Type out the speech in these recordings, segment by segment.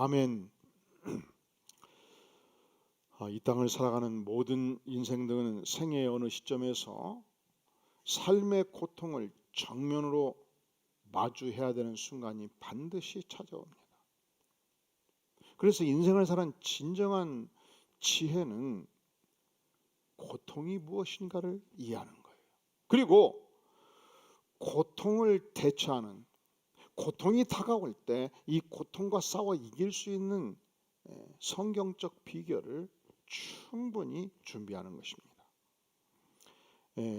아멘. 이 땅을 살아가는 모든 인생들은 생애의 어느 시점에서 삶의 고통을 정면으로 마주해야 되는 순간이 반드시 찾아옵니다. 그래서 인생을 사는 진정한 지혜는 고통이 무엇인가를 이해하는 거예요. 그리고 고통을 대처하는, 고통이 다가올 때 이 고통과 싸워 이길 수 있는 성경적 비결을 충분히 준비하는 것입니다.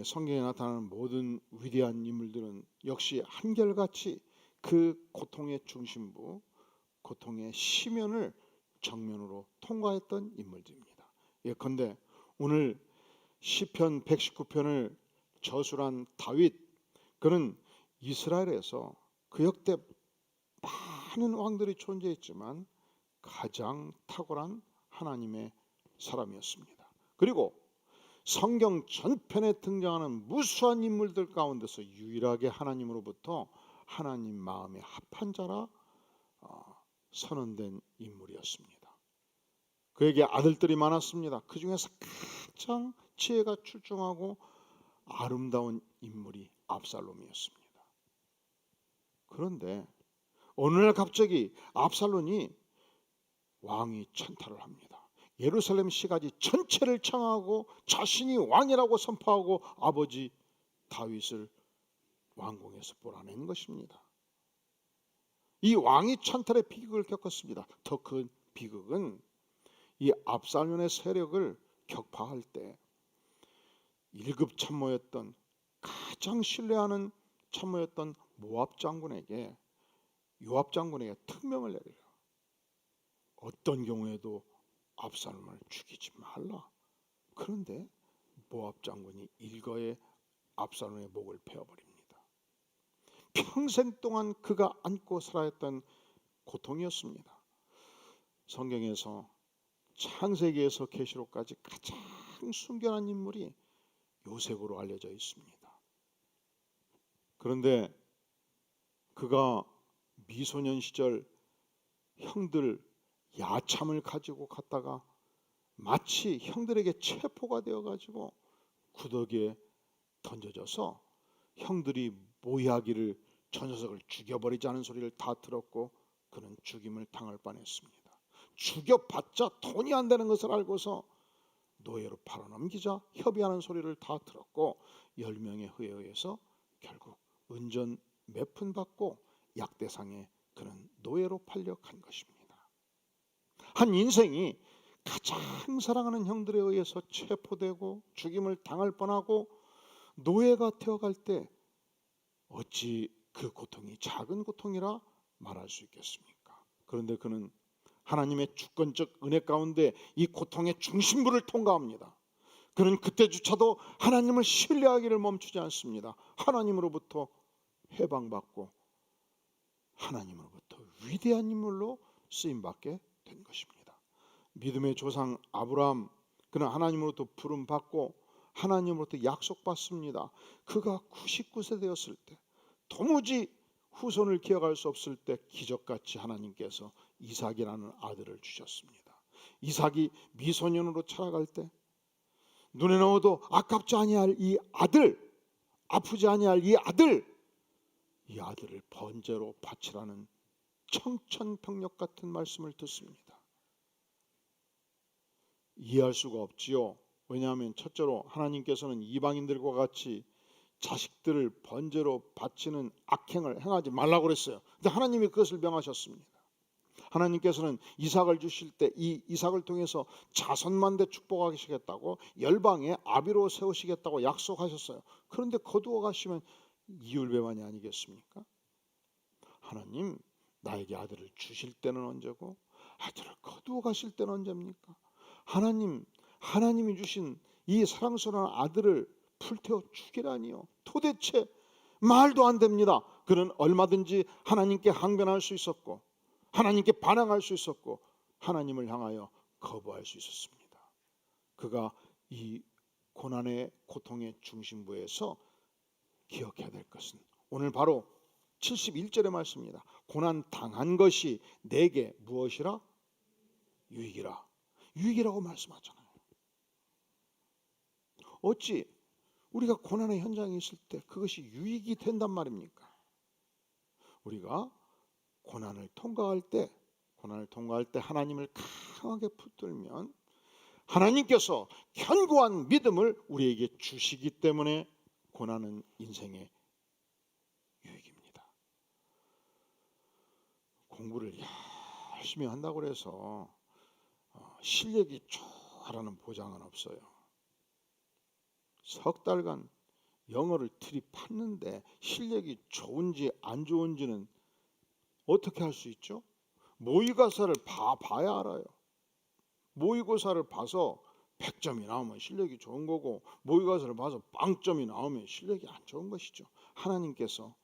성경에 나타나는 모든 위대한 인물들은 역시 한결같이 그 고통의 중심부, 고통의 시면을 정면으로 통과했던 인물들입니다. 예컨대 오늘 시편 119편을 저술한 다윗, 그는 이스라엘에서 그 역대 많은 왕들이 존재했지만 가장 탁월한 하나님의 사람이었습니다. 그리고 성경 전편에 등장하는 무수한 인물들 가운데서 유일하게 하나님으로부터 하나님 마음에 합한 자라 선언된 인물이었습니다. 그에게 아들들이 많았습니다. 그 중에서 가장 지혜가 출중하고 아름다운 인물이 압살롬이었습니다. 그런데 어느 날 갑자기 압살롬이 왕위 천탈을 합니다. 예루살렘 시가지 전체를 청하고 자신이 왕이라고 선포하고 아버지 다윗을 왕궁에서 몰아낸 것입니다. 이 왕위 천탈의 비극을 겪었습니다. 더 큰 비극은 이 압살롬의 세력을 격파할 때 1급 참모였던, 가장 신뢰하는 참모였던 모압 장군에게, 요압 장군에게 특명을 내려요. 어떤 경우에도 압살롬을 죽이지 말라. 그런데 모압 장군이 일거에 압살롬의 목을 베어버립니다. 평생 동안 그가 안고 살아야 했던 고통이었습니다. 성경에서 창세기에서 계시록까지 가장 순결한 인물이 요셉으로 알려져 있습니다. 그런데 그가 미소년 시절 형들 야참을 가지고 갔다가 마치 형들에게 체포가 되어가지고 구더기에 던져져서 형들이 모이하기를 저 녀석을 죽여버리자는 소리를 다 들었고 그는 죽임을 당할 뻔했습니다. 죽여봤자 돈이 안 되는 것을 알고서 노예로 팔아넘기자 협의하는 소리를 다 들었고 10명의 후에 의해서 결국 은전 몇 푼 받고 약대상에 그는 노예로 팔려 간 것입니다. 한 인생이 가장 사랑하는 형들에 의해서 체포되고 죽임을 당할 뻔하고 노예가 되어갈 때 어찌 그 고통이 작은 고통이라 말할 수 있겠습니까? 그런데 그는 하나님의 주권적 은혜 가운데 이 고통의 중심부를 통과합니다. 그는 그때조차도 하나님을 신뢰하기를 멈추지 않습니다. 하나님으로부터 해방받고 하나님으로부터 위대한 인물로 쓰임받게 된 것입니다. 믿음의 조상 아브라함, 그는 하나님으로부터 부름받고 하나님으로부터 약속받습니다. 그가 99세 되었을 때, 도무지 후손을 기억할 수 없을 때 기적같이 하나님께서 이삭이라는 아들을 주셨습니다. 이삭이 미소년으로 자라갈 때 눈에 넣어도 아깝지 아니할 이 아들, 아프지 아니할 이 아들을 번제로 바치라는 청천벽력 같은 말씀을 듣습니다. 이해할 수가 없지요. 왜냐하면 첫째로 하나님께서는 이방인들과 같이 자식들을 번제로 바치는 악행을 행하지 말라고 그랬어요. 근데 하나님이 그것을 명하셨습니다. 하나님께서는 이삭을 주실 때 이 이삭을 통해서 자손만대 축복하시겠다고 열방에 아비로 세우시겠다고 약속하셨어요. 그런데 거두어 가시면 이율배반이 아니겠습니까? 하나님, 나에게 아들을 주실 때는 언제고 아들을 거두어 가실 때는 언제입니까? 하나님이 주신 이 사랑스러운 아들을 불태워 죽이라니요. 도대체 말도 안 됩니다. 그는 얼마든지 하나님께 항변할 수 있었고 하나님께 반항할 수 있었고 하나님을 향하여 거부할 수 있었습니다. 그가 이 고난의 고통의 중심부에서 기억해야 될 것은 오늘 바로 71절의 말씀입니다. 고난 당한 것이 내게 무엇이라? 유익이라. 유익이라고 말씀하잖아요. 어찌 우리가 고난의 현장에 있을 때 그것이 유익이 된단 말입니까? 우리가 고난을 통과할 때 하나님을 강하게 붙들면 하나님께서 견고한 믿음을 우리에게 주시기 때문에 고난은 인생의 유익입니다. 공부를 열심히 한다고 해서 실력이 좋아라는 보장은 없어요. 석 달간 영어를 들이팠는데 실력이 좋은지 안 좋은지는 어떻게 할 수 있죠? 모의고사를 봐야 알아요. 모의고사를 봐서 100점이 나오면 실력이 좋은 거고, 모의고사를 봐서 0점이 나오면 실력이 안 좋은 것이죠. 하나님께서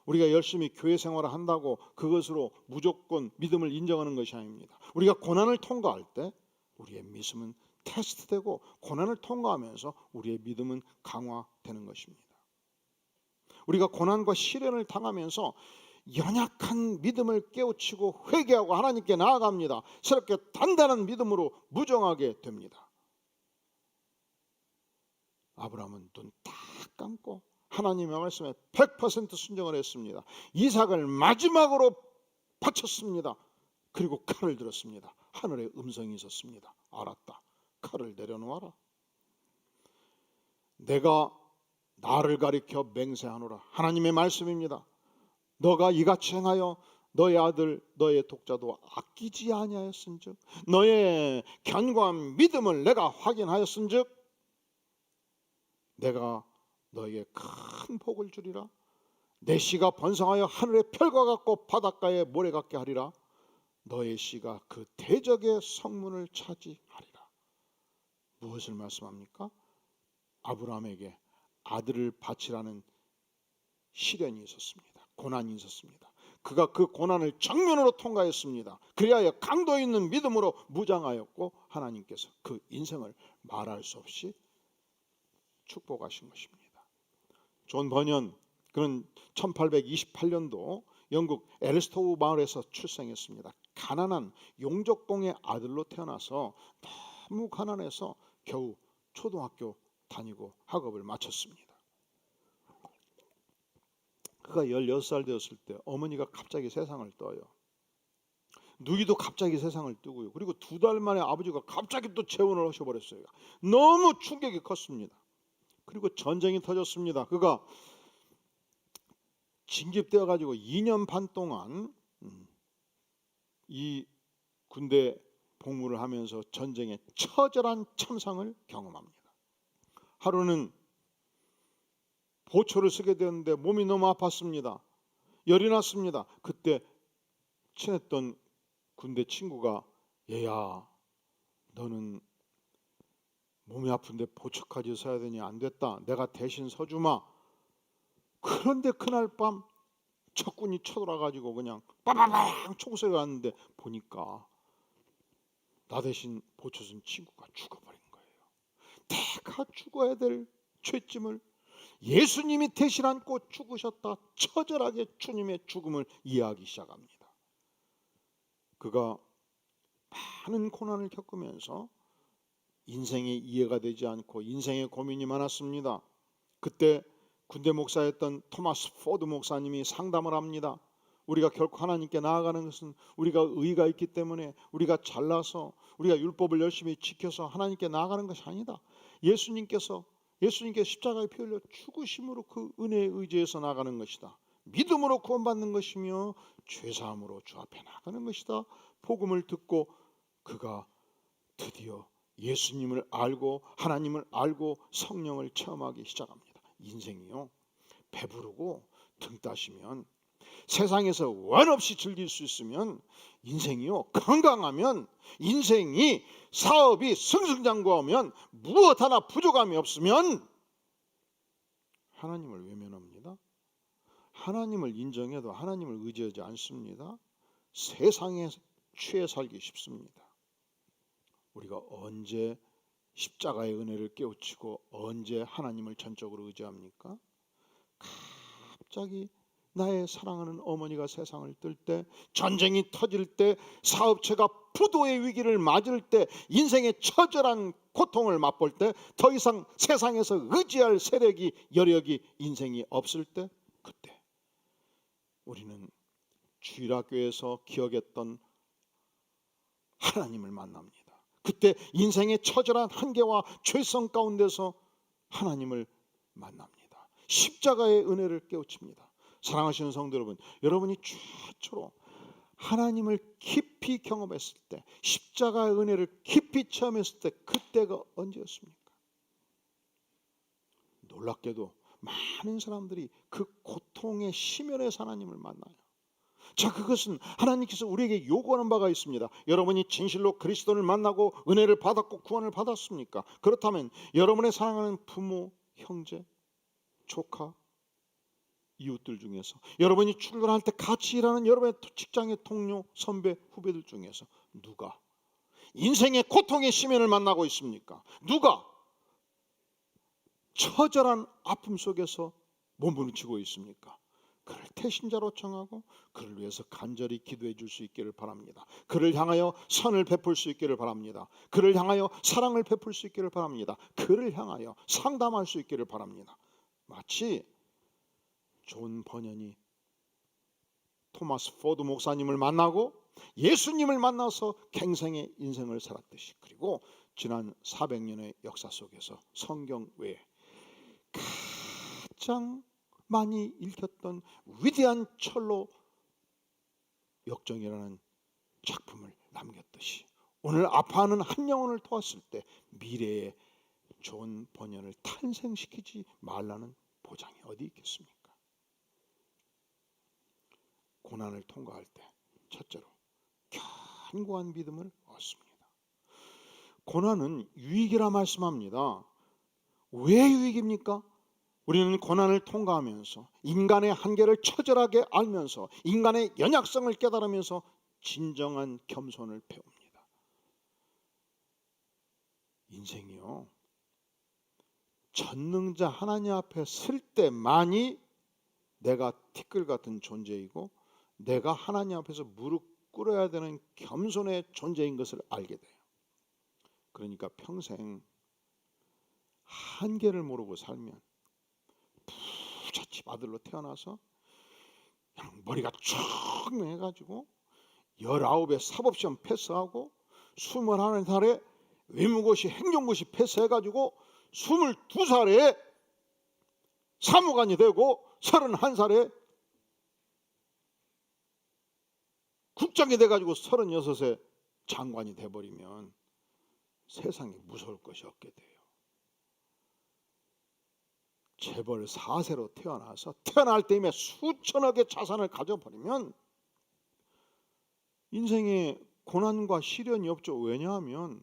우리가 열심히 교회 생활을 한다고 그것으로 무조건 믿음을 인정하는 것이 아닙니다. 우리가 고난을 통과할 때 우리의 믿음은 테스트되고, 고난을 통과하면서 우리의 믿음은 강화되는 것입니다. 우리가 고난과 시련을 당하면서 연약한 믿음을 깨우치고 회개하고 하나님께 나아갑니다. 새롭게 단단한 믿음으로 무정하게 됩니다. 아브라함은 눈 딱 감고 하나님의 말씀에 100% 순종을 했습니다. 이삭을 마지막으로 바쳤습니다. 그리고 칼을 들었습니다. 하늘에 음성이 있었습니다. 알았다. 칼을 내려놓아라. 내가 나를 가리켜 맹세하노라. 하나님의 말씀입니다. 너가 이같이 행하여 너의 아들 너의 독자도 아끼지 아니하였은즉, 너의 견고한 믿음을 내가 확인하였은즉, 내가 너에게 큰 복을 주리라. 내 씨가 번성하여 하늘의 별과 같고 바닷가의 모래 같게 하리라. 너의 씨가 그 대적의 성문을 차지하리라. 무엇을 말씀합니까? 아브라함에게 아들을 바치라는 시련이 있었습니다. 고난이 있었습니다. 그가 그 고난을 정면으로 통과했습니다. 그리하여 강도 있는 믿음으로 무장하였고, 하나님께서 그 인생을 말할 수 없이 축복하신 것입니다. 존 버년, 그는 1828년도 영국 엘스토우 마을에서 출생했습니다. 가난한 용적공의 아들로 태어나서 너무 가난해서 겨우 초등학교 다니고 학업을 마쳤습니다. 그가 16살 되었을 때 어머니가 갑자기 세상을 떠요. 누이도 갑자기 세상을 뜨고요. 그리고 2달 만에 아버지가 갑자기 또 재혼을 하셔버렸어요. 너무 충격이 컸습니다. 그리고 전쟁이 터졌습니다. 그가 징집되어 가지고 2년 반 동안 이 군대 복무를 하면서 전쟁의 처절한 참상을 경험합니다. 하루는 보초를 쓰게 되었는데 몸이 너무 아팠습니다. 열이 났습니다. 그때 친했던 군대 친구가, 얘야, 너는 몸이 아픈데 보초까지 서야 되니 안 됐다. 내가 대신 서주마. 그런데 그날 밤 적군이 쳐들어가지고 그냥 빠바방 총소리가 났는데 보니까 나 대신 보초 쓴 친구가 죽어버린 거예요. 내가 죽어야 될 죄짐을 예수님이 대신 안고 죽으셨다. 처절하게 주님의 죽음을 이해하기 시작합니다. 그가 많은 고난을 겪으면서 인생이 이해가 되지 않고 인생의 고민이 많았습니다. 그때 군대 목사였던 토마스 포드 목사님이 상담을 합니다. 우리가 결코 하나님께 나아가는 것은 우리가 의가 있기 때문에, 우리가 잘나서 우리가 율법을 열심히 지켜서 하나님께 나아가는 것이 아니다. 예수님께서 십자가에 피 흘려 죽으심으로 그 은혜에 의지해서 나가는 것이다. 믿음으로 구원받는 것이며 죄사함으로 주 앞에 나가는 것이다. 복음을 듣고 그가 드디어 예수님을 알고 하나님을 알고 성령을 체험하기 시작합니다. 인생이요, 배부르고 등 따시면, 세상에서 원 없이 즐길 수 있으면, 인생이요, 건강하면, 인생이 사업이 승승장구하면, 무엇 하나 부족함이 없으면 하나님을 외면합니다. 하나님을 인정해도 하나님을 의지하지 않습니다. 세상에 취해 살기 쉽습니다. 우리가 언제 십자가의 은혜를 깨우치고 언제 하나님을 전적으로 의지합니까? 갑자기 나의 사랑하는 어머니가 세상을 뜰 때, 전쟁이 터질 때, 사업체가 부도의 위기를 맞을 때, 인생의 처절한 고통을 맛볼 때, 더 이상 세상에서 의지할 세력이, 여력이, 인생이 없을 때, 그때 우리는 주일학교에서 기억했던 하나님을 만납니다. 그때 인생의 처절한 한계와 죄성 가운데서 하나님을 만납니다. 십자가의 은혜를 깨우칩니다. 사랑하시는 성도 여러분, 여러분이 최초로 하나님을 깊이 경험했을 때, 십자가의 은혜를 깊이 체험했을 때, 그때가 언제였습니까? 놀랍게도 많은 사람들이 그 고통의 심연에서 하나님을 만나요. 자, 그것은 하나님께서 우리에게 요구하는 바가 있습니다. 여러분이 진실로 그리스도를 만나고 은혜를 받았고 구원을 받았습니까? 그렇다면 여러분의 사랑하는 부모, 형제, 조카, 이웃들 중에서, 여러분이 출근할 때 같이 일하는 여러분의 직장의 동료, 선배, 후배들 중에서 누가 인생의 고통의 심연을 만나고 있습니까? 누가 처절한 아픔 속에서 몸부림치고 있습니까? 그를 태신자로 청하고 그를 위해서 간절히 기도해 줄 수 있기를 바랍니다. 그를 향하여 선을 베풀 수 있기를 바랍니다. 그를 향하여 사랑을 베풀 수 있기를 바랍니다. 그를 향하여 상담할 수 있기를 바랍니다. 마치 존 버년이 토마스 포드 목사님을 만나고 예수님을 만나서 갱생의 인생을 살았듯이, 그리고 지난 400년의 역사 속에서 성경 외에 가장 많이 읽혔던 위대한 철로 역정이라는 작품을 남겼듯이, 오늘 아파하는 한 영혼을 도왔을 때 미래의 존 버년을 탄생시키지 말라는 보장이 어디 있겠습니까? 고난을 통과할 때 첫째로 견고한 믿음을 얻습니다. 고난은 유익이라 말씀합니다. 왜 유익입니까? 우리는 고난을 통과하면서 인간의 한계를 처절하게 알면서 인간의 연약성을 깨달으면서 진정한 겸손을 배웁니다. 인생이요, 전능자 하나님 앞에 설 때만이 내가 티끌 같은 존재이고 내가 하나님 앞에서 무릎 꿇어야 되는 겸손의 존재인 것을 알게 돼요. 그러니까 평생 한계를 모르고 살면 부잣집 아들로 태어나서 그냥 머리가 쭉 매가지고 19에 사법시험 패스하고 21살에 외무고시 행정고시 패스해가지고 22살에 사무관이 되고 31살에 국장이 돼가지고 36세 장관이 돼버리면 세상에 무서울 것이 없게 돼요. 재벌 4세로 태어나서 태어날 때 이미 수천억의 자산을 가져버리면 인생에 고난과 시련이 없죠. 왜냐하면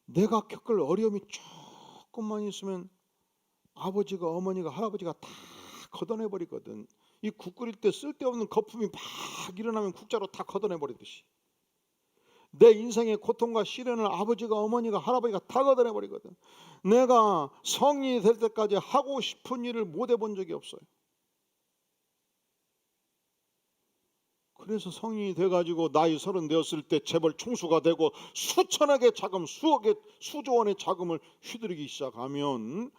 내가 겪을 어려움이 조금만 있으면 아버지가, 어머니가, 할아버지가 다 걷어내버리거든. 이 국 끓일 때 쓸데없는 거품이 막 일어나면 국자로 다 걷어내버리듯이 내 인생의 고통과 시련을 아버지가, 어머니가, 할아버지가 다 걷어내버리거든. 내가 성인이 될 때까지 하고 싶은 일을 못 해본 적이 없어요. 그래서 성인이 돼가지고 나이 30 되었을 때 재벌 총수가 되고 수천억의 자금, 수억의, 수조 원의 자금을 휘두르기 시작하면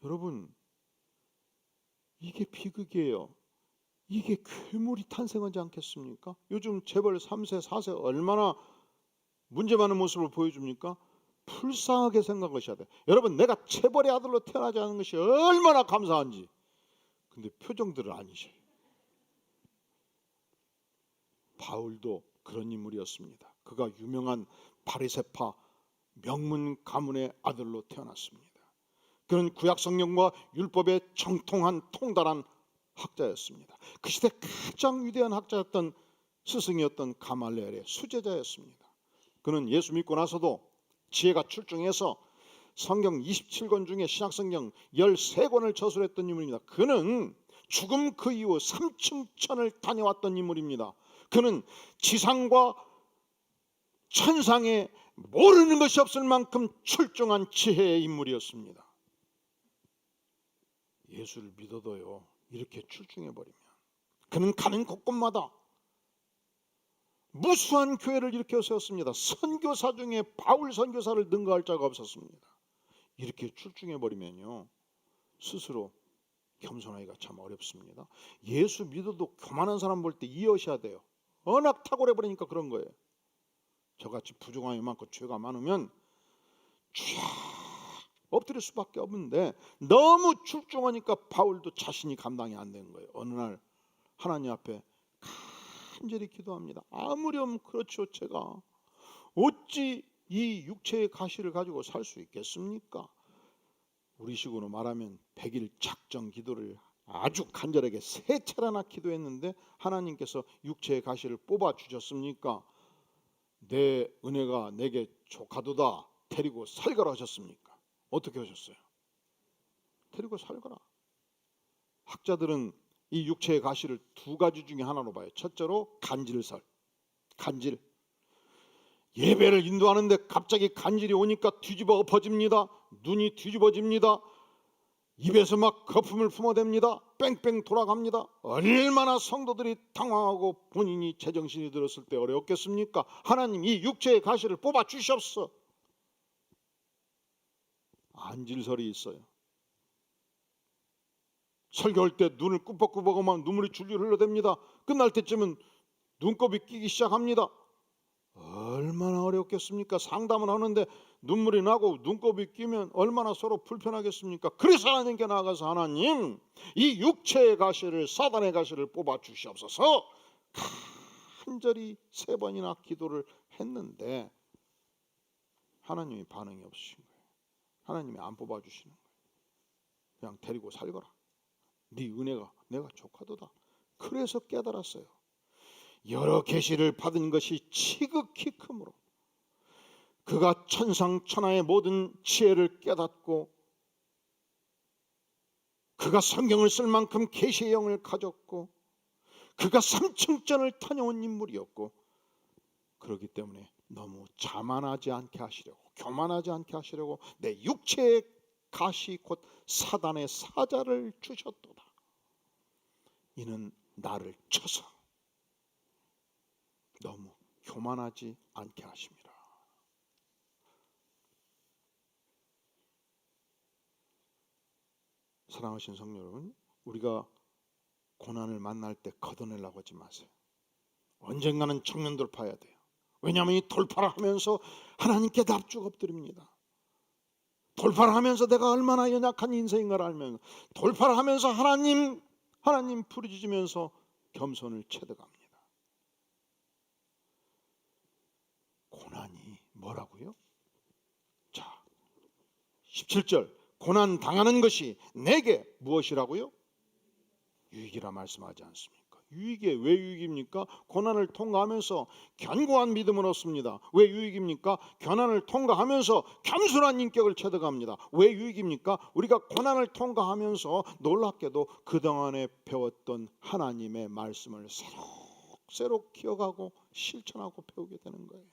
여러분, 이게 비극이에요. 이게 괴물이 탄생하지 않겠습니까? 요즘 재벌 3세, 4세 얼마나 문제 많은 모습을 보여줍니까? 불쌍하게 생각하셔야 돼요. 여러분, 내가 재벌의 아들로 태어나지 않은 것이 얼마나 감사한지. 근데 표정들은 아니셔요. 바울도 그런 인물이었습니다. 그가 유명한 바리새파 명문 가문의 아들로 태어났습니다. 그는 구약 성경과 율법에 정통한 통달한 학자였습니다. 그 시대 가장 위대한 학자였던 스승이었던 가말레엘의 수제자였습니다. 그는 예수 믿고 나서도 지혜가 출중해서 성경 27권 중에 신약성경 13권을 저술했던 인물입니다. 그는 죽음 그 이후 3층천을 다녀왔던 인물입니다. 그는 지상과 천상에 모르는 것이 없을 만큼 출중한 지혜의 인물이었습니다. 예수를 믿어도요, 이렇게 출중해버리면 그는 가는 곳곳마다 무수한 교회를 일으켜 세웠습니다. 선교사 중에 바울 선교사를 능가할 자가 없었습니다. 이렇게 출중해버리면요, 스스로 겸손하기가 참 어렵습니다. 예수 믿어도 교만한 사람 볼 때 이어셔야 돼요. 워낙 탁월해버리니까 그런 거예요. 저같이 부족함이 많고 죄가 많으면 쫙 엎드릴 수밖에 없는데 너무 출중하니까 바울도 자신이 감당이 안 되는 거예요. 어느 날 하나님 앞에 간절히 기도합니다. 아무렴 그렇죠. 제가 어찌 이 육체의 가시를 가지고 살 수 있겠습니까? 우리식으로 말하면 100일 작정 기도를 아주 간절하게 3차례나 기도했는데 하나님께서 육체의 가시를 뽑아 주셨습니까? 내 은혜가 내게 족하도다 데리고 살거라 하셨습니까? 어떻게 하셨어요? 데리고 살거라. 학자들은 이 육체의 가시를 2가지 중에 하나로 봐요. 첫째로 간질설, 간질. 예배를 인도하는데 갑자기 간질이 오니까 뒤집어 엎어집니다. 눈이 뒤집어집니다. 입에서 막 거품을 뿜어댑니다. 뺑뺑 돌아갑니다. 얼마나 성도들이 당황하고 본인이 제정신이 들었을 때 어려웠겠습니까? 하나님 이 육체의 가시를 뽑아 주시옵소서. 안질설이 있어요. 설교할 때 눈을 꾸벅꾸벅하면 눈물이 줄줄 흘러댑니다. 끝날 때쯤은 눈곱이 끼기 시작합니다. 얼마나 어렵겠습니까? 상담을 하는데 눈물이 나고 눈곱이 끼면 얼마나 서로 불편하겠습니까? 그래서 하나님께 나아가서 하나님 이 육체의 가시를 사단의 가시를 뽑아 주시옵소서 간절히 3번이나 기도를 했는데 하나님이 반응이 없으신 거예요. 하나님이 안 뽑아 주시는 거예요. 그냥 데리고 살거라. 네 은혜가 내가 족하도다. 그래서 깨달았어요. 여러 계시를 받은 것이 지극히 크므로 그가 천상천하의 모든 지혜를 깨닫고 그가 성경을 쓸 만큼 계시의 영을 가졌고 그가 삼층전을 다녀온 인물이었고 그렇기 때문에 너무 자만하지 않게 하시려고 교만하지 않게 하시려고 내 육체의 가시 곧 사단의 사자를 주셨도다. 이는 나를 쳐서 너무 교만하지 않게 하십니다. 사랑하신 성도 여러분, 우리가 고난을 만날 때 걷어내려고 하지 마세요. 언젠가는 정면 돌파해야 돼요. 왜냐하면 이 돌파를 하면서 하나님께 납죽 엎드립니다. 돌파를 하면서 내가 얼마나 연약한 인생인가를 알면 돌파를 하면서 하나님 부르짖으면서 겸손을 체득합니다. 고난이 뭐라고요? 자, 17절 고난 당하는 것이 내게 무엇이라고요? 유익이라 말씀하지 않습니까? 유익이 왜 유익입니까? 고난을 통과하면서 견고한 믿음을 얻습니다. 왜 유익입니까? 고난을 통과하면서 겸손한 인격을 체득합니다. 왜 유익입니까? 우리가 고난을 통과하면서 놀랍게도 그동안에 배웠던 하나님의 말씀을 새록 기억하고 실천하고 배우게 되는 거예요.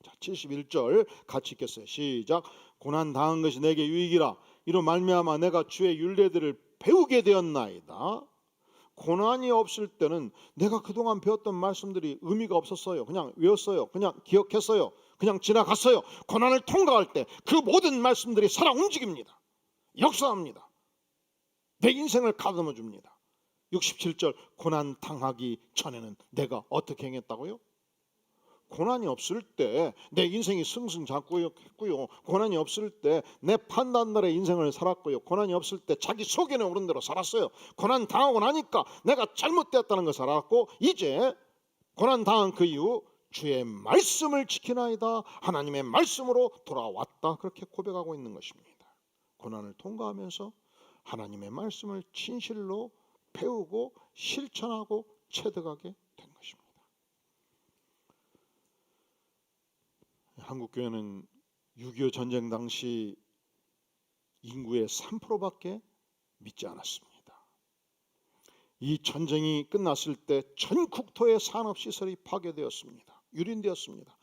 자, 71절 같이 읽겠어요. 시작. 고난 당한 것이 내게 유익이라 이로 말미암아 내가 주의 율례들을 배우게 되었나이다. 고난이 없을 때는 내가 그동안 배웠던 말씀들이 의미가 없었어요. 그냥 외웠어요. 그냥 기억했어요. 그냥 지나갔어요. 고난을 통과할 때 그 모든 말씀들이 살아 움직입니다. 역사합니다. 내 인생을 가다듬어 줍니다. 67절 고난 당하기 전에는 내가 어떻게 행했다고요? 고난이 없을 때 내 인생이 승승장구했고요. 고난이 없을 때 내 판단대로 인생을 살았고요. 고난이 없을 때 자기 소견에 오른 대로 살았어요. 고난 당하고 나니까 내가 잘못되었다는 것을 알았고 이제 고난 당한 그 이후 주의 말씀을 지키나이다. 하나님의 말씀으로 돌아왔다. 그렇게 고백하고 있는 것입니다. 고난을 통과하면서 하나님의 말씀을 진실로 배우고 실천하고 체득하게 된 것입니다. 한국교회는 6.25 전쟁 당시 인구의 3%밖에 믿지 않았습니다. 이 전쟁이 끝났을 때 전 국토의 산업시설이 파괴되었습니다. 유린되었습니다.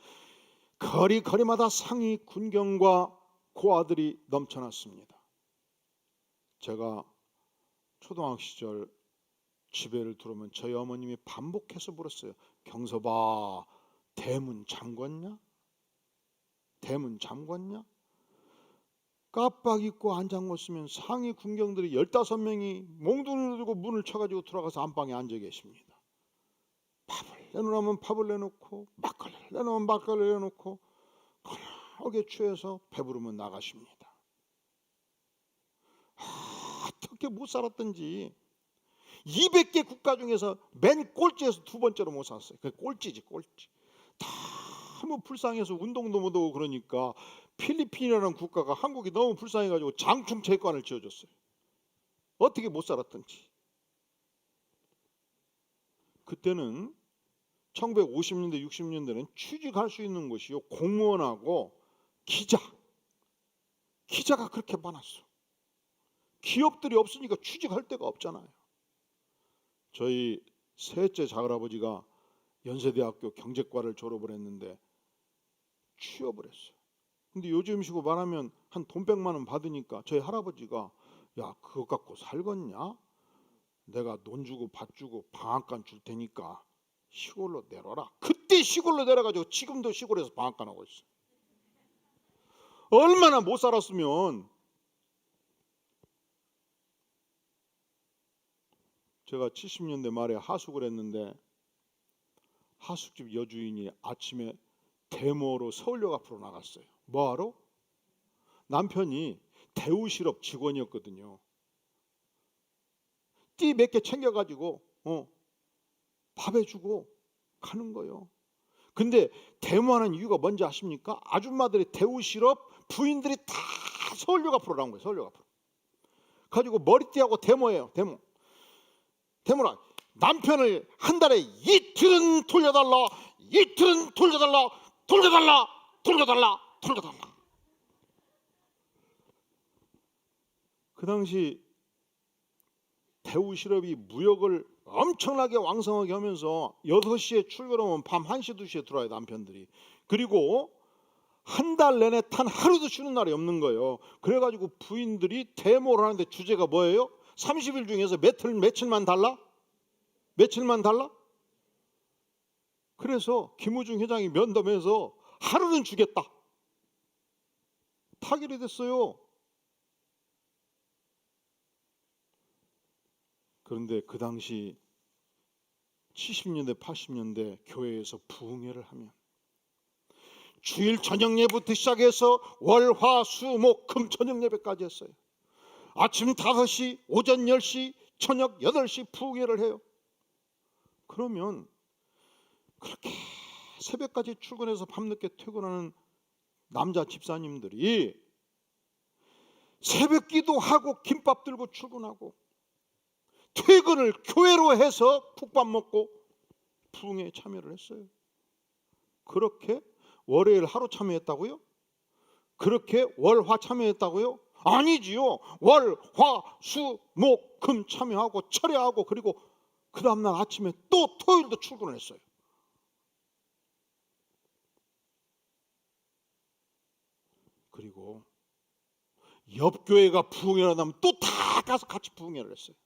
거리마다 상위 군경과 고아들이 넘쳐났습니다. 제가 초등학교 시절 집에를 들어오면 저희 어머님이 반복해서 물었어요. 경서봐, 대문 잠궜냐? 대문 잠궜냐? 깜빡 잊고 안 잠궜으면 상위 군경들이 15명이 몽둥이를 들고 문을 쳐가지고 들어가서 안방에 앉아 계십니다. 밥을 내놓으면 밥을 내놓고 막걸리를 내놓으면 막걸리를 내놓고 거나하게 취해서 배부르면 나가십니다. 어떻게 못 살았던지 200개 국가 중에서 맨 꼴찌에서 두 번째로 못 살았어요. 그게 꼴찌지, 꼴찌. 너무 불쌍해서 운동도 못하고 그러니까 필리핀이라는 국가가 한국이 너무 불쌍해가지고 장충체육관을 지어줬어요. 어떻게 못 살았던지. 그때는 1950년대 60년대는 취직할 수 있는 곳이요, 공무원하고 기자가 그렇게 많았어. 기업들이 없으니까 취직할 데가 없잖아요. 저희 셋째 작은아버지가 연세대학교 경제과를 졸업을 했는데 취업을 했어요. 근데 요즘식으로 말하면 한 돈 100만 원 받으니까 저희 할아버지가 야, 그거 갖고 살겠냐? 내가 돈 주고 밥 주고 방앗간 줄 테니까 시골로 내려라. 그때 시골로 내려가지고 지금도 시골에서 방앗간 하고 있어요. 얼마나 못 살았으면. 제가 70년대 말에 하숙을 했는데 하숙집 여주인이 아침에 데모로 서울역 앞으로 나갔어요. 뭐하러? 남편이 대우실업 직원이었거든요. 띠 몇 개 챙겨가지고 밥 해주고 가는 거예요. 근데 데모하는 이유가 뭔지 아십니까? 아줌마들이 대우실업 부인들이 다 서울역 앞으로 나온 거예요. 서울역 앞으로 가지고 머리띠하고 데모해요. 데모라. 남편을 한 달에 이틀은 돌려달라, 이틀은 돌려달라, 돌려달라, 돌려달라, 돌려달라. 그 당시 대우실업이 무역을 엄청나게 왕성하게 하면서 6시에 출근하면 밤 1시, 2시에 들어와요, 남편들이. 그리고 한 달 내내 단 하루도 쉬는 날이 없는 거예요. 그래가지고 부인들이 데모를 하는데 주제가 뭐예요? 30일 중에서 며칠만 달라? 며칠만 달라? 그래서 김우중 회장이 면담해서 하루는 주겠다. 타결이 됐어요. 그런데 그 당시 70년대 80년대 교회에서 부흥회를 하면 주일 저녁 예배부터 시작해서 월, 화, 수, 목, 금 저녁 예배까지 했어요. 아침 5시, 오전 10시, 저녁 8시 부흥회를 해요. 그러면 그렇게 새벽까지 출근해서 밤늦게 퇴근하는 남자 집사님들이 새벽 기도하고 김밥 들고 출근하고 퇴근을 교회로 해서 국밥 먹고 부흥회에 참여를 했어요. 그렇게 월요일 하루 참여했다고요? 그렇게 월, 화 참여했다고요? 아니지요. 월, 화, 수, 목, 금 참여하고 철회하고 그리고 그 다음날 아침에 또 토요일도 출근을 했어요. 그리고 옆 교회가 부흥회를 하면 또 다 가서 같이 부흥회를 했어요.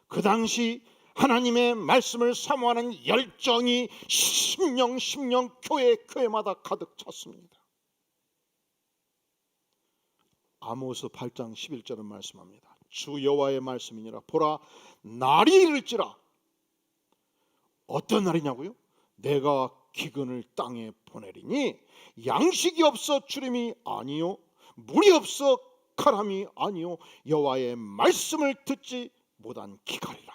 그 당시 하나님의 말씀을 사모하는 열정이 심령 교회마다 가득 찼습니다. 아모스 8장 11절은 말씀합니다. 주 여호와의 말씀이니라. 보라, 날이 이를지라. 어떤 날이냐고요? 내가 기근을 땅에 보내리니 양식이 없어 주림이 아니요, 물이 없어 가람이 아니요, 여호와의 말씀을 듣지 못한 기갈이라.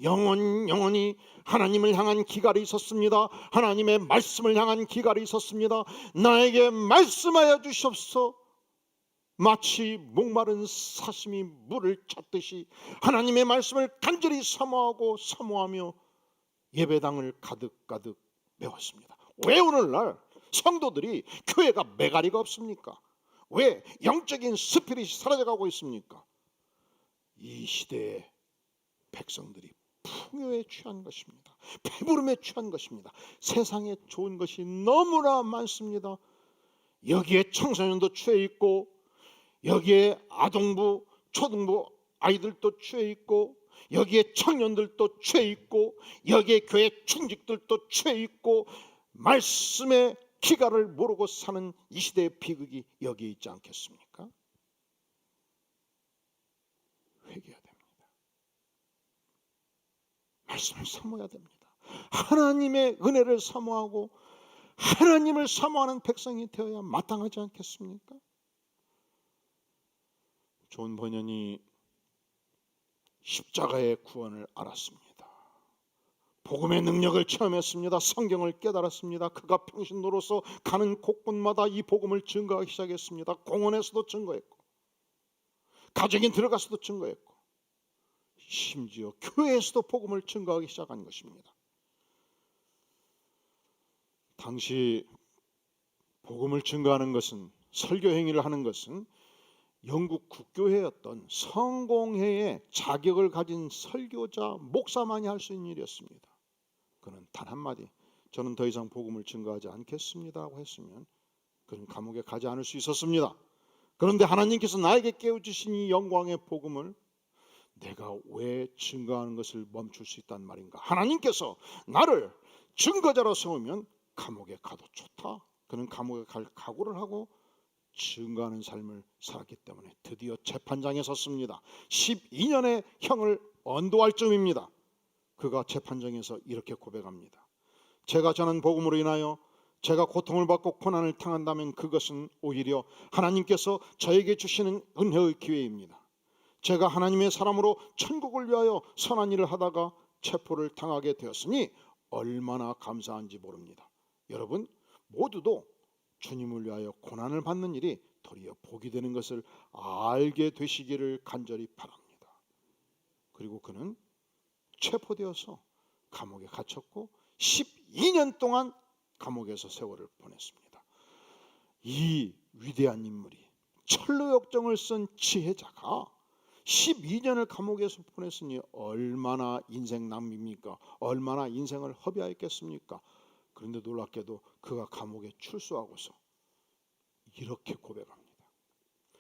영원히 하나님을 향한 기갈이 있었습니다. 하나님의 말씀을 향한 기갈이 있었습니다. 나에게 말씀하여 주시옵소서. 마치 목마른 사슴이 물을 찾듯이 하나님의 말씀을 간절히 사모하며 예배당을 가득 메웠습니다. 왜 오늘날 성도들이 교회가 메가리가 없습니까? 왜 영적인 스피릿이 사라져가고 있습니까? 이 시대의 백성들이 풍요에 취한 것입니다. 배부름에 취한 것입니다. 세상에 좋은 것이 너무나 많습니다. 여기에 청소년도 취해 있고, 여기에 아동부, 초등부 아이들도 취해 있고 여기에 청년들도 취해 있고 여기에 교회 충직들도 취해 있고 말씀의 기가를 모르고 사는 이 시대의 비극이 여기에 있지 않겠습니까? 회개해야 됩니다. 말씀을 사모해야 됩니다. 하나님의 은혜를 사모하고 하나님을 사모하는 백성이 되어야 마땅하지 않겠습니까? 존 번연이 십자가의 구원을 알았습니다. 복음의 능력을 체험했습니다. 성경을 깨달았습니다. 그가 평신도로서 가는 곳곳마다 이 복음을 증거하기 시작했습니다. 공원에서도 증거했고 가정에 들어가서도 증거했고 심지어 교회에서도 복음을 증거하기 시작한 것입니다. 당시 복음을 증거하는 것은, 설교 행위를 하는 것은 영국 국교회였던 성공회의 자격을 가진 설교자, 목사만이 할 수 있는 일이었습니다. 그는 단 한마디, 저는 더 이상 복음을 증거하지 않겠습니다라고 했으면 그는 감옥에 가지 않을 수 있었습니다. 그런데 하나님께서 나에게 깨워주신 이 영광의 복음을 내가 왜 증거하는 것을 멈출 수 있단 말인가? 하나님께서 나를 증거자로 세우면 감옥에 가도 좋다. 그는 감옥에 갈 각오를 하고 증거하는 삶을 살았기 때문에 드디어 재판장에 섰습니다. 12년의 형을 언도할 쯤입니다. 그가 재판장에서 이렇게 고백합니다. 제가 전한 복음으로 인하여 제가 고통을 받고 고난을 당한다면 그것은 오히려 하나님께서 저에게 주시는 은혜의 기회입니다. 제가 하나님의 사람으로 천국을 위하여 선한 일을 하다가 체포를 당하게 되었으니 얼마나 감사한지 모릅니다. 여러분 모두도 주님을 위하여 고난을 받는 일이 도리어 복이 되는 것을 알게 되시기를 간절히 바랍니다. 그리고 그는 체포되어서 감옥에 갇혔고 12년 동안 감옥에서 세월을 보냈습니다. 이 위대한 인물이 철로역정을 쓴 지혜자가 12년을 감옥에서 보냈으니 얼마나 인생 낭비입니까? 얼마나 인생을 허비하였겠습니까? 그런데 놀랍게도 그가 감옥에 출소하고서 이렇게 고백합니다.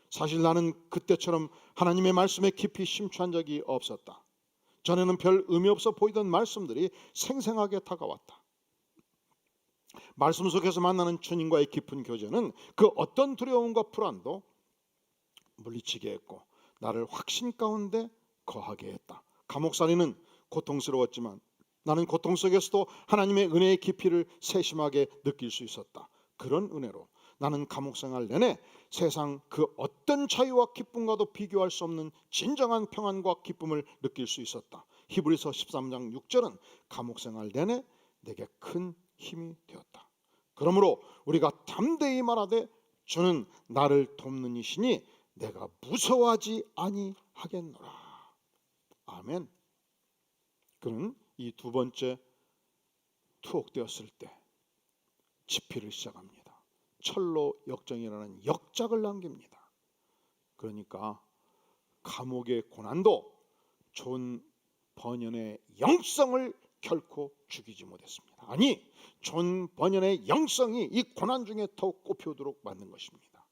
사실 나는 그때처럼 하나님의 말씀에 깊이 심취한 적이 없었다. 전에는 별 의미 없어 보이던 말씀들이 생생하게 다가왔다. 말씀 속에서 만나는 주님과의 깊은 교제는 그 어떤 두려움과 불안도 물리치게 했고 나를 확신 가운데 거하게 했다. 감옥살이는 고통스러웠지만 나는 고통 속에서도 하나님의 은혜의 깊이를 세심하게 느낄 수 있었다. 그런 은혜로 나는 감옥생활 내내 세상 그 어떤 자유와 기쁨과도 비교할 수 없는 진정한 평안과 기쁨을 느낄 수 있었다. 히브리서 13장 6절은 감옥생활 내내 내게 큰 힘이 되었다. 그러므로 우리가 담대히 말하되 주는 나를 돕는 이시니 내가 무서워하지 아니하겠노라. 아멘. 그는 이 두 번째 투옥되었을 때 집필을 시작합니다. 철로 역정이라는 역작을 남깁니다. 그러니까 감옥의 고난도 존 번연의 영성을 결코 죽이지 못했습니다. 아니, 존 번연의 영성이 이 고난 중에 더욱 꽃피우도록 만든 것입니다.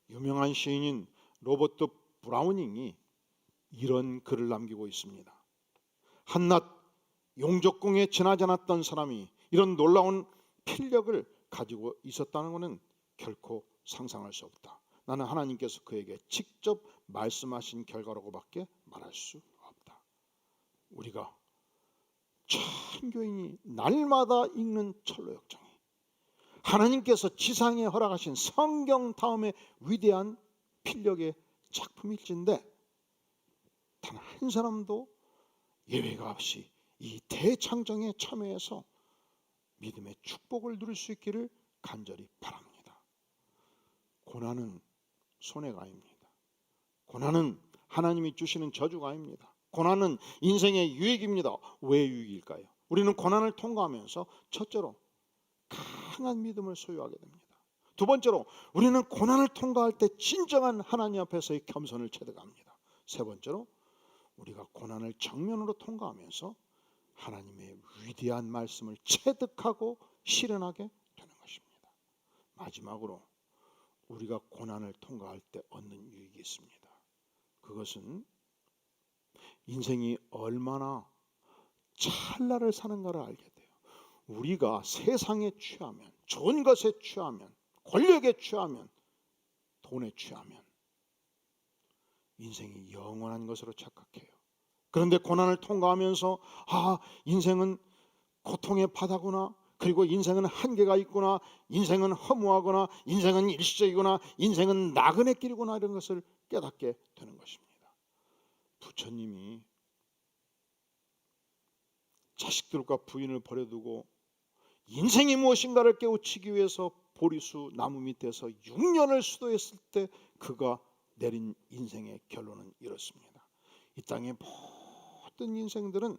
유명한 시인인 로버트 브라우닝이 이런 글을 남기고 있습니다. 한낱 용적궁에 지나지 않았던 사람이 이런 놀라운 필력을 가지고 있었다는 것은 결코 상상할 수 없다. 나는 하나님께서 그에게 직접 말씀하신 결과라고밖에 말할 수 없다. 우리가 참교인이 날마다 읽는 철로역정이 하나님께서 지상에 허락하신 성경 다음에 위대한 필력의 작품일진데 단 한 사람도 예외가 없이 이 대창정에 참여해서 믿음의 축복을 누릴 수 있기를 간절히 바랍니다. 고난은 손해가 아닙니다. 고난은 하나님이 주시는 저주가 아닙니다. 고난은 인생의 유익입니다. 왜 유익일까요? 우리는 고난을 통과하면서 첫째로 강한 믿음을 소유하게 됩니다. 두 번째로 우리는 고난을 통과할 때 진정한 하나님 앞에서의 겸손을 체득합니다. 세 번째로 우리가 고난을 정면으로 통과하면서 하나님의 위대한 말씀을 체득하고 실현하게 되는 것입니다. 마지막으로 우리가 고난을 통과할 때 얻는 유익이 있습니다. 그것은 인생이 얼마나 찰나를 사는가를 알게 돼요. 우리가 세상에 취하면, 좋은 것에 취하면, 권력에 취하면, 돈에 취하면 인생이 영원한 것으로 착각해요. 그런데 고난을 통과하면서 인생은 고통의 바다구나, 그리고 인생은 한계가 있구나, 인생은 허무하거나, 인생은 일시적이거나, 인생은 나그네 길이구나, 이런 것을 깨닫게 되는 것입니다. 부처님이 자식들과 부인을 버려두고 인생이 무엇인가를 깨우치기 위해서 보리수 나무 밑에서 6년을 수도했을 때 그가 내린 인생의 결론은 이렇습니다. 이 땅의 모든 인생들은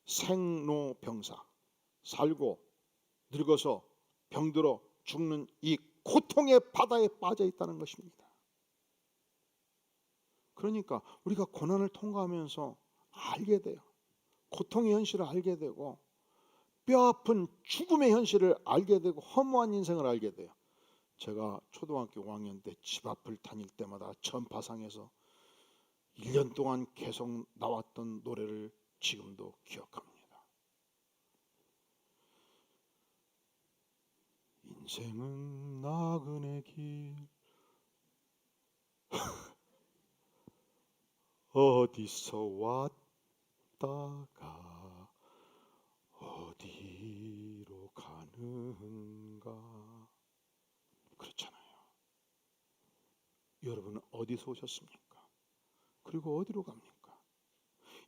생로병사, 살고 늙어서 병들어 죽는 이 고통의 바다에 빠져 있다는 것입니다. 그러니까 우리가 고난을 통과하면서 알게 돼요. 고통의 현실을 알게 되고, 뼈아픈 죽음의 현실을 알게 되고, 허무한 인생을 알게 돼요. 제가 초등학교 5학년 때 집 앞을 다닐 때마다 전파상에서 1년 동안 계속 나왔던 노래를 지금도 기억합니다. 인생은 나그네 길 어디서 왔다가 어디로 가는가. 그렇잖아요. 여러분은 어디서 오셨습니까? 그리고 어디로 갑니까?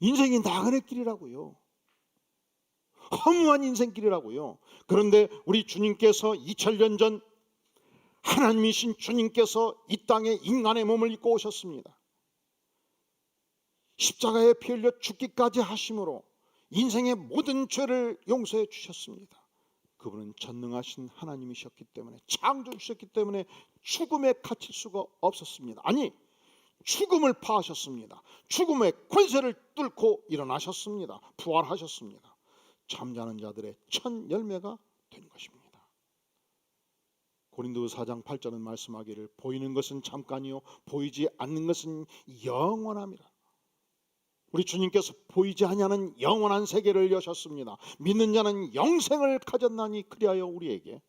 인생이 나그네 길이라고요. 허무한 인생길이라고요. 그런데 우리 주님께서 2000년 전 하나님이신 주님께서 이 땅에 인간의 몸을 입고 오셨습니다. 십자가에 피 흘려 죽기까지 하심으로 인생의 모든 죄를 용서해 주셨습니다. 그분은 전능하신 하나님이셨기 때문에, 창조주셨기 때문에 죽음에 갇힐 수가 없었습니다. 아니, 죽음을 파하셨습니다. 죽음의 권세를 뚫고 일어나셨습니다. 부활하셨습니다. 잠자는 자들의 첫 열매가 된 것입니다. 고린도서 4장 8절은 말씀하기를 보이는 것은 잠깐이요 보이지 않는 것은 영원함이라. 우리 주님께서 보이지 아니하는 영원한 세계를 여셨습니다. 믿는 자는 영생을 가졌나니 그리하여 우리에게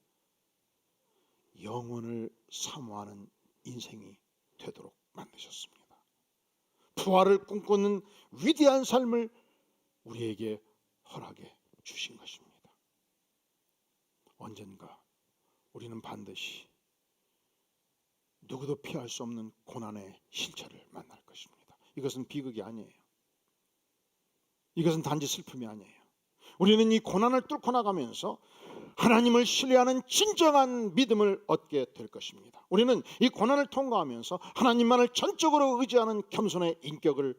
영원을 사모하는 인생이 되도록 만드셨습니다. 부활을 꿈꾸는 위대한 삶을 우리에게 허락해 주신 것입니다. 언젠가 우리는 반드시 누구도 피할 수 없는 고난의 실체를 만날 것입니다. 이것은 비극이 아니에요. 이것은 단지 슬픔이 아니에요. 우리는 이 고난을 뚫고 나가면서 하나님을 신뢰하는 진정한 믿음을 얻게 될 것입니다. 우리는 이 고난을 통과하면서 하나님만을 전적으로 의지하는 겸손의 인격을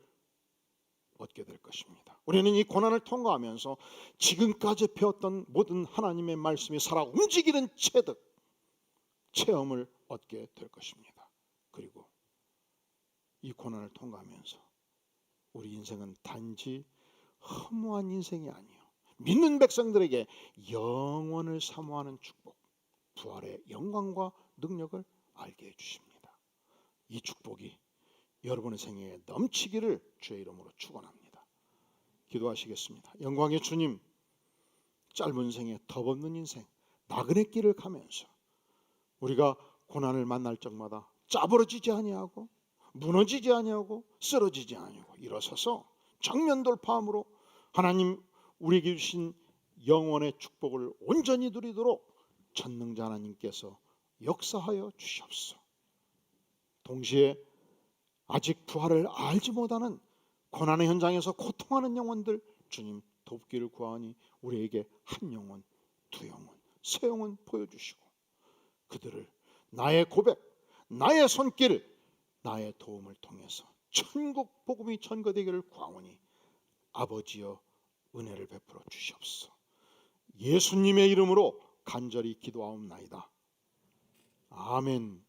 얻게 될 것입니다. 우리는 이 고난을 통과하면서 지금까지 배웠던 모든 하나님의 말씀이 살아 움직이는 체험을 얻게 될 것입니다. 그리고 이 고난을 통과하면서 우리 인생은 단지 허무한 인생이 아니요, 믿는 백성들에게 영원을 사모하는 축복, 부활의 영광과 능력을 알게 해주십니다. 이 축복이 여러분의 생애에 넘치기를 주의 이름으로 축원합니다. 기도하시겠습니다. 영광의 주님, 짧은 생에 덧없는 인생, 나그네 길을 가면서 우리가 고난을 만날 적마다 짜부러지지 아니하고 무너지지 아니하고 쓰러지지 아니하고 일어서서 정면 돌파함으로 하나님 우리에게 주신 영원의 축복을 온전히 누리도록 전능자 하나님께서 역사하여 주시옵소서. 동시에 아직 부활을 알지 못하는 고난의 현장에서 고통하는 영혼들 주님 돕기를 구하니 우리에게 한 영혼, 두 영혼, 세 영혼 보여주시고 그들을 나의 고백, 나의 손길, 나의 도움을 통해서 천국 복음이 전거되기를 구하오니 아버지여 은혜를 베풀어 주시옵소서. 예수님의 이름으로 간절히 기도하옵나이다. 아멘.